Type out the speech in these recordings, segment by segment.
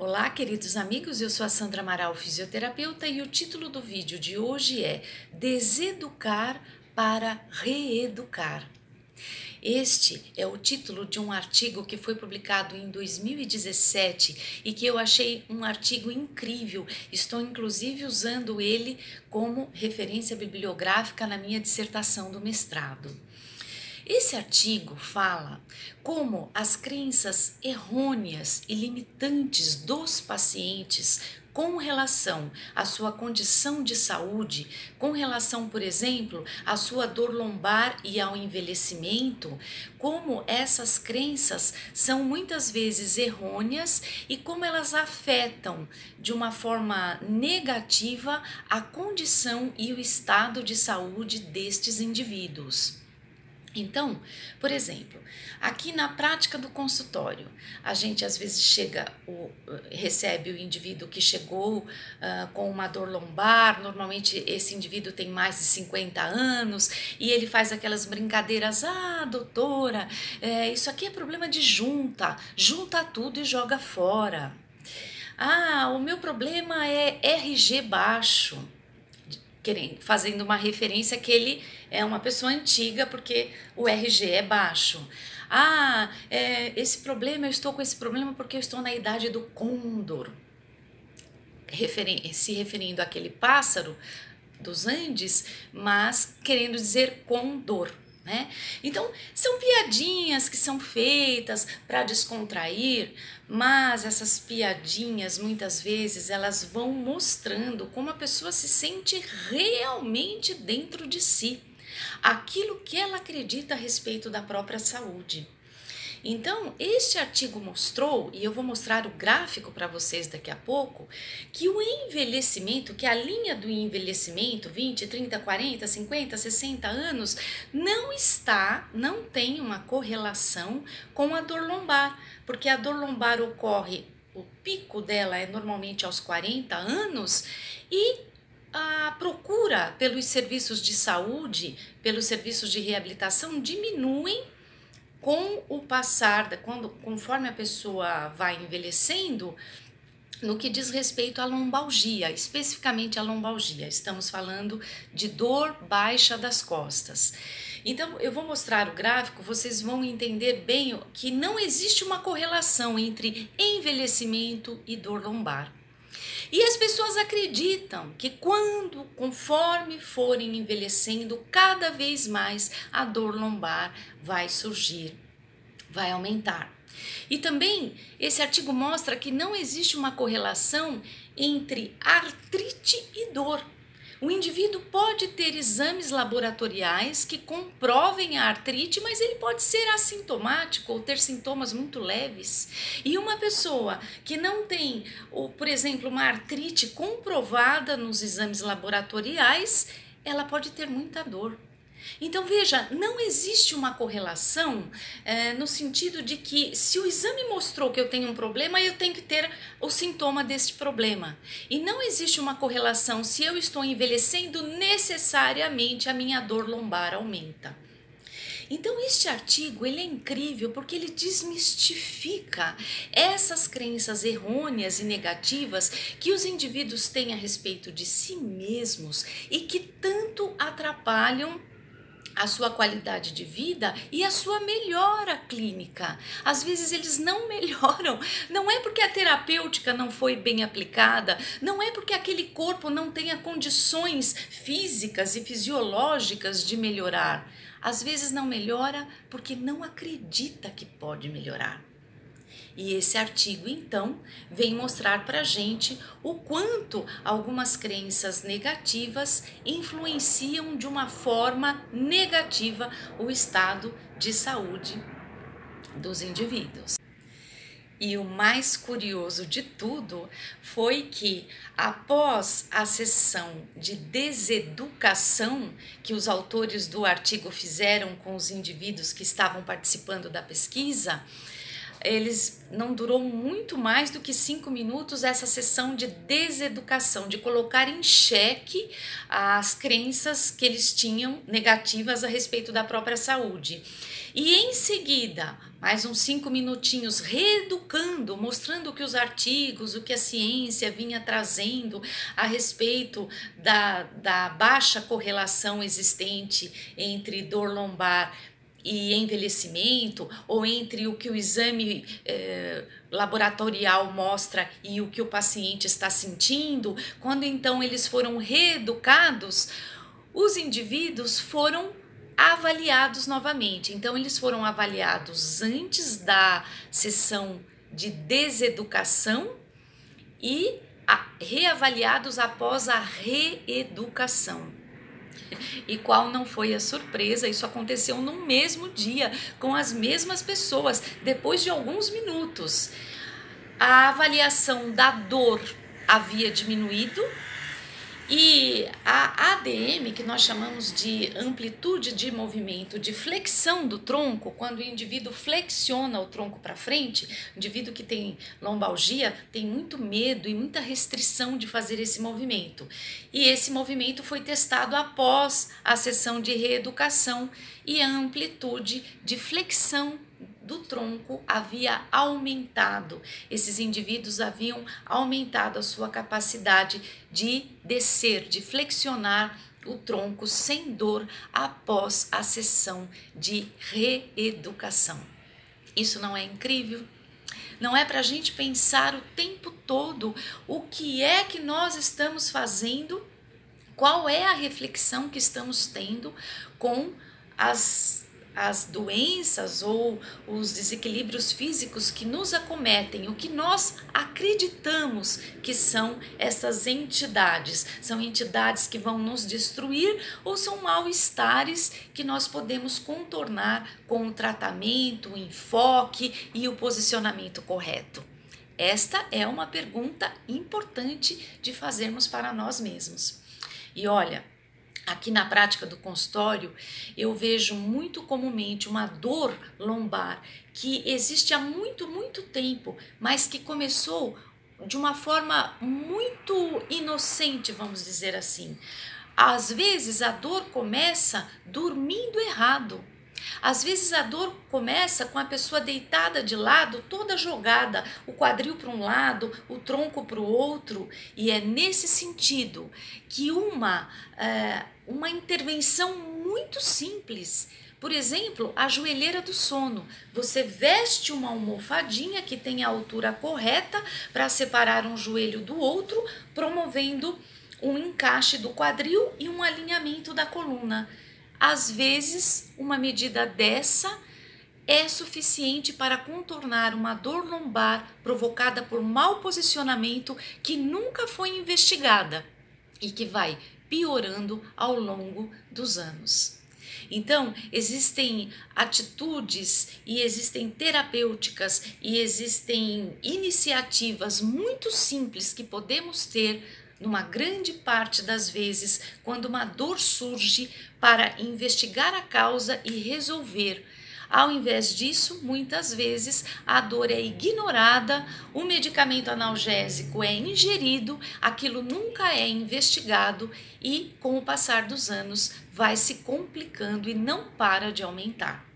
Olá, queridos amigos, eu sou a Sandra Amaral, fisioterapeuta, e o título do vídeo de hoje é Deseducar para Reeducar. Este é o título de um artigo que foi publicado em 2017 e que eu achei um artigo incrível. Estou inclusive usando ele como referência bibliográfica na minha dissertação do mestrado. Esse artigo fala como as crenças errôneas e limitantes dos pacientes com relação à sua condição de saúde, com relação, por exemplo, à sua dor lombar e ao envelhecimento, como essas crenças são muitas vezes errôneas e como elas afetam de uma forma negativa a condição e o estado de saúde destes indivíduos. Então, por exemplo, aqui na prática do consultório, a gente às vezes recebe o indivíduo que chegou com uma dor lombar. Normalmente esse indivíduo tem mais de 50 anos e ele faz aquelas brincadeiras: doutora, isso aqui é problema de junta tudo e joga fora. O meu problema é RG baixo. Fazendo uma referência que ele é uma pessoa antiga porque o RG é baixo. Eu estou com esse problema porque eu estou na idade do Condor, se referindo àquele pássaro dos Andes, mas querendo dizer condor. Então, são piadinhas que são feitas para descontrair, mas essas piadinhas muitas vezes elas vão mostrando como a pessoa se sente realmente dentro de si, aquilo que ela acredita a respeito da própria saúde. Então, este artigo mostrou, e eu vou mostrar o gráfico para vocês daqui a pouco, que o envelhecimento, que a linha do envelhecimento, 20, 30, 40, 50, 60 anos, não tem uma correlação com a dor lombar, porque a dor lombar ocorre, o pico dela é normalmente aos 40 anos, e a procura pelos serviços de saúde, pelos serviços de reabilitação diminuem com o passar, conforme a pessoa vai envelhecendo, no que diz respeito à lombalgia, especificamente à lombalgia. Estamos falando de dor baixa das costas. Então, eu vou mostrar o gráfico, vocês vão entender bem que não existe uma correlação entre envelhecimento e dor lombar. E as pessoas acreditam que conforme forem envelhecendo, cada vez mais a dor lombar vai surgir, vai aumentar. E também esse artigo mostra que não existe uma correlação entre artrite e dor. O indivíduo pode ter exames laboratoriais que comprovem a artrite, mas ele pode ser assintomático ou ter sintomas muito leves. E uma pessoa que não tem, por exemplo, uma artrite comprovada nos exames laboratoriais, ela pode ter muita dor. Então veja, não existe uma correlação no sentido de que se o exame mostrou que eu tenho um problema, eu tenho que ter o sintoma deste problema. E não existe uma correlação, se eu estou envelhecendo, necessariamente a minha dor lombar aumenta. Então este artigo ele é incrível porque ele desmistifica essas crenças errôneas e negativas que os indivíduos têm a respeito de si mesmos e que tanto atrapalham a sua qualidade de vida e a sua melhora clínica. Às vezes eles não melhoram, não é porque a terapêutica não foi bem aplicada, não é porque aquele corpo não tenha condições físicas e fisiológicas de melhorar. Às vezes não melhora porque não acredita que pode melhorar. E esse artigo, então, vem mostrar para a gente o quanto algumas crenças negativas influenciam de uma forma negativa o estado de saúde dos indivíduos. E o mais curioso de tudo foi que, após a sessão de deseducação que os autores do artigo fizeram com os indivíduos que estavam participando da pesquisa, não durou muito mais do que 5 minutos essa sessão de deseducação, de colocar em xeque as crenças que eles tinham negativas a respeito da própria saúde. E em seguida, mais uns 5 minutinhos, reeducando, mostrando o que os artigos, o que a ciência vinha trazendo a respeito da baixa correlação existente entre dor lombar e envelhecimento, ou entre o que o exame laboratorial mostra e o que o paciente está sentindo. Quando então eles foram reeducados, os indivíduos foram avaliados novamente. Então eles foram avaliados antes da sessão de deseducação e reavaliados após a reeducação. E qual não foi a surpresa? Isso aconteceu no mesmo dia, com as mesmas pessoas, depois de alguns minutos. A avaliação da dor havia diminuído e a ADM, que nós chamamos de amplitude de movimento, de flexão do tronco, quando o indivíduo flexiona o tronco para frente, o indivíduo que tem lombalgia tem muito medo e muita restrição de fazer esse movimento. E esse movimento foi testado após a sessão de reeducação e a amplitude de flexão do tronco havia aumentado. Esses indivíduos haviam aumentado a sua capacidade de descer, de flexionar o tronco sem dor após a sessão de reeducação. Isso não é incrível? Não é para a gente pensar o tempo todo o que é que nós estamos fazendo, qual é a reflexão que estamos tendo com as doenças ou os desequilíbrios físicos que nos acometem, o que nós acreditamos que são essas entidades. São entidades que vão nos destruir ou são mal-estares que nós podemos contornar com o tratamento, o enfoque e o posicionamento correto? Esta é uma pergunta importante de fazermos para nós mesmos. E olha, aqui na prática do consultório, eu vejo muito comumente uma dor lombar que existe há muito tempo, mas que começou de uma forma muito inocente, vamos dizer assim. Às vezes a dor começa dormindo errado. Às vezes a dor começa com a pessoa deitada de lado, toda jogada, o quadril para um lado, o tronco para o outro, e é nesse sentido que uma intervenção muito simples, por exemplo, a joelheira do sono. Você veste uma almofadinha que tem a altura correta para separar um joelho do outro, promovendo um encaixe do quadril e um alinhamento da coluna. Às vezes, uma medida dessa é suficiente para contornar uma dor lombar provocada por mau posicionamento que nunca foi investigada e que vai piorando ao longo dos anos. Então, existem atitudes e existem terapêuticas e existem iniciativas muito simples que podemos ter numa grande parte das vezes, quando uma dor surge, para investigar a causa e resolver. Ao invés disso, muitas vezes a dor é ignorada, o medicamento analgésico é ingerido, aquilo nunca é investigado e, com o passar dos anos, vai se complicando e não para de aumentar.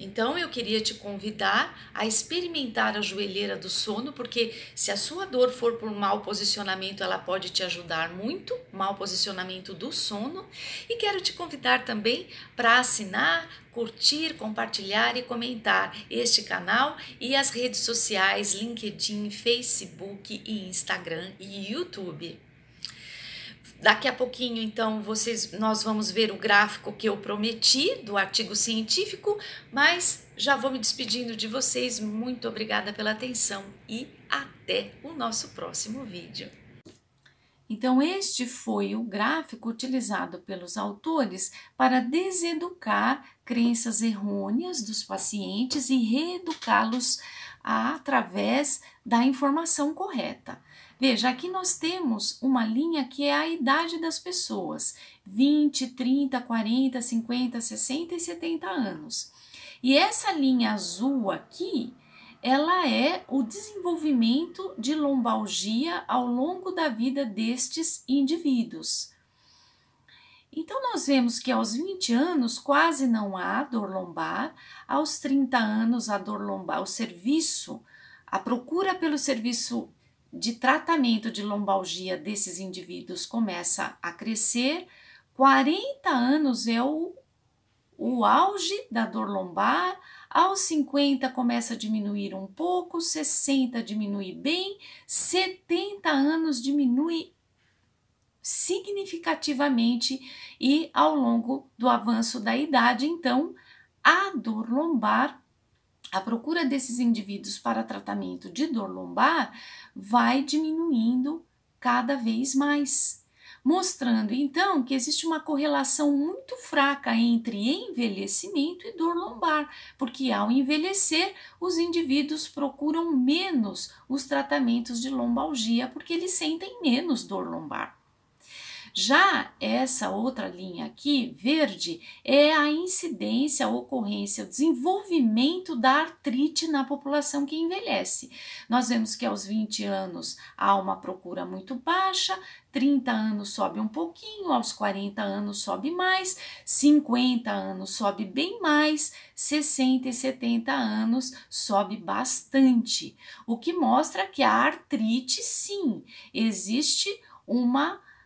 Então eu queria te convidar a experimentar a joelheira do sono, porque se a sua dor for por mau posicionamento, ela pode te ajudar muito, mau posicionamento do sono. E quero te convidar também para assinar, curtir, compartilhar e comentar este canal e as redes sociais LinkedIn, Facebook e Instagram e YouTube. Daqui a pouquinho, então, nós vamos ver o gráfico que eu prometi do artigo científico, mas já vou me despedindo de vocês. Muito obrigada pela atenção e até o nosso próximo vídeo. Então, este foi o gráfico utilizado pelos autores para deseducar crenças errôneas dos pacientes e reeducá-los através da informação correta. Veja, aqui nós temos uma linha que é a idade das pessoas, 20, 30, 40, 50, 60 e 70 anos. E essa linha azul aqui, ela é o desenvolvimento de lombalgia ao longo da vida destes indivíduos. Então, nós vemos que aos 20 anos quase não há dor lombar, aos 30 anos a dor lombar, a procura pelo serviço de tratamento de lombalgia desses indivíduos começa a crescer, 40 anos é o auge da dor lombar, aos 50 começa a diminuir um pouco, 60 diminui bem, 70 anos diminui significativamente e ao longo do avanço da idade, então, a dor lombar, a procura desses indivíduos para tratamento de dor lombar vai diminuindo cada vez mais, mostrando então que existe uma correlação muito fraca entre envelhecimento e dor lombar, porque ao envelhecer os indivíduos procuram menos os tratamentos de lombalgia porque eles sentem menos dor lombar. Já essa outra linha aqui, verde, é a incidência, a ocorrência, o desenvolvimento da artrite na população que envelhece. Nós vemos que aos 20 anos há uma procura muito baixa, 30 anos sobe um pouquinho, aos 40 anos sobe mais, 50 anos sobe bem mais, 60 e 70 anos sobe bastante. O que mostra que a artrite, sim, existe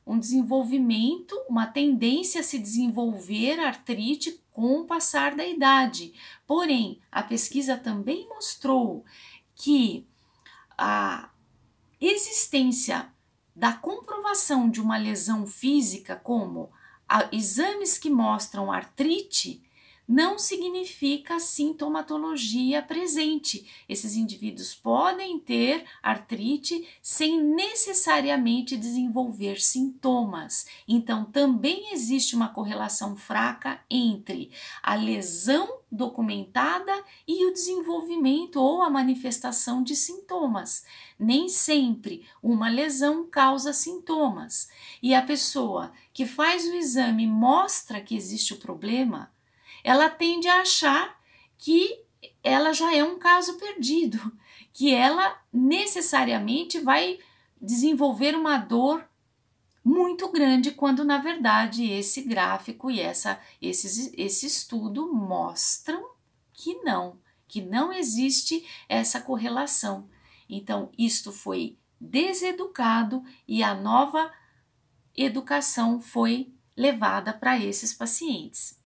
um desenvolvimento, uma tendência a se desenvolver artrite com o passar da idade. Porém, a pesquisa também mostrou que a existência da comprovação de uma lesão física, como exames que mostram artrite, não significa sintomatologia presente. Esses indivíduos podem ter artrite sem necessariamente desenvolver sintomas. Então, também existe uma correlação fraca entre a lesão documentada e o desenvolvimento ou a manifestação de sintomas. Nem sempre uma lesão causa sintomas. E a pessoa que faz o exame mostra que existe o problema, ela tende a achar que ela já é um caso perdido, que ela necessariamente vai desenvolver uma dor muito grande, quando na verdade esse gráfico e esse estudo mostram que não existe essa correlação. Então, isto foi deseducado e a nova educação foi levada para esses pacientes.